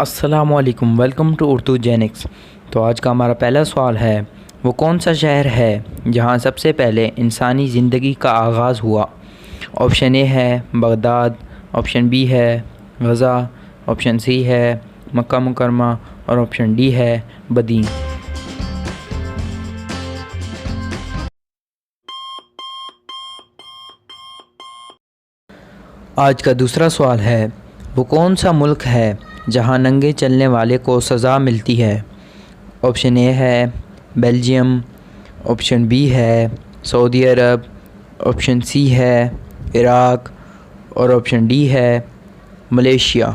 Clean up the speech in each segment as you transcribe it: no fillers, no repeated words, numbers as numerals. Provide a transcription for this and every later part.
अस्सलामुअलैकुम, welcome to Urdu जेनिक्स। तो आज का हमारा पहला सवाल है, वो कौन सा शहर है जहाँ सबसे पहले इंसानी ज़िंदगी का आगाज़ हुआ। ऑप्शन ए है बगदाद, ऑप्शन बी है गज़ा, ऑप्शन सी है मक्का मुकरमा और ऑप्शन डी है बदीन। आज का दूसरा सवाल है, वो कौन सा मुल्क है जहाँ नंगे चलने वाले को सज़ा मिलती है। ऑप्शन ए है बेल्जियम, ऑप्शन बी है सऊदी अरब, ऑप्शन सी है इराक और ऑप्शन डी है मलेशिया।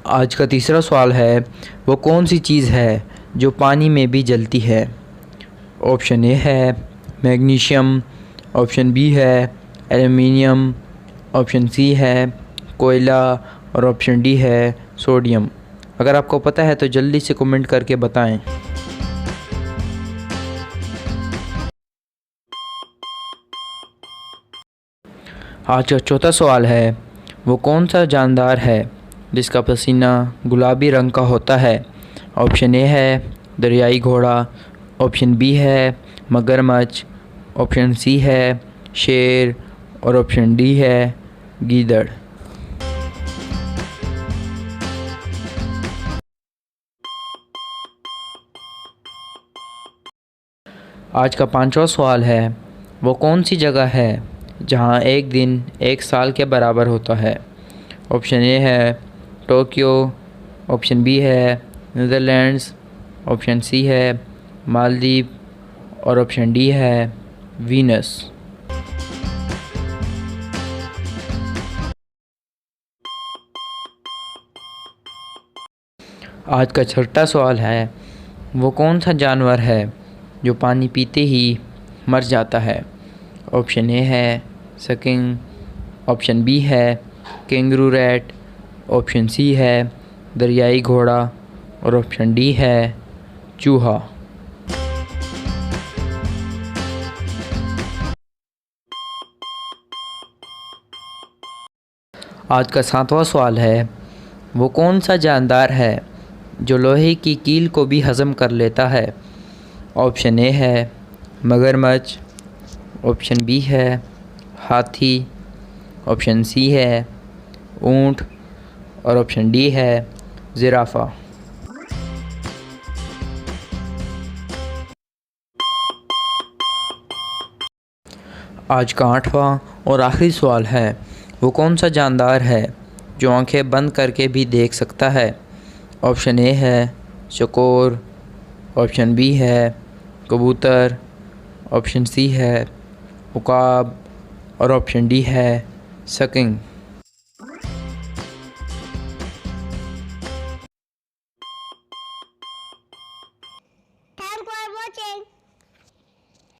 आज का तीसरा सवाल है, वो कौन सी चीज़ है जो पानी में भी जलती है। ऑप्शन ए है मैग्नीशियम, ऑप्शन बी है एल्युमिनियम, ऑप्शन सी है कोयला और ऑप्शन डी है सोडियम। अगर आपको पता है तो जल्दी से कमेंट करके बताएं। आज का चौथा सवाल है, वो कौन सा जानदार है जिसका पसीना गुलाबी रंग का होता है। ऑप्शन ए है दरियाई घोड़ा, ऑप्शन बी है मगरमच्छ, ऑप्शन सी है शेर और ऑप्शन डी है गीदड़। आज का पांचवा सवाल है, वो कौन सी जगह है जहाँ एक दिन एक साल के बराबर होता है। ऑप्शन ए है टोक्यो, ऑप्शन बी है नीदरलैंड्स, ऑप्शन सी है मालदीव और ऑप्शन डी है वीनस। आज का छठा सवाल है, वो कौन सा जानवर है जो पानी पीते ही मर जाता है। ऑप्शन ए है स्किंक, ऑप्शन बी है कैंगरू रैट, ऑप्शन सी है दरियाई घोड़ा और ऑप्शन डी है चूहा। आज का सातवां सवाल है, वो कौन सा जानदार है जो लोहे की कील को भी हज़म कर लेता है। ऑप्शन ए है मगरमच्छ, ऑप्शन बी है हाथी, ऑप्शन सी है ऊँट और ऑप्शन डी है ज़िराफ़ा। आज का आठवां और आखिरी सवाल है, वो कौन सा जानदार है जो आंखें बंद करके भी देख सकता है। ऑप्शन ए है चकोर, ऑप्शन बी है कबूतर, ऑप्शन सी है उकाब और ऑप्शन डी है स्किंक।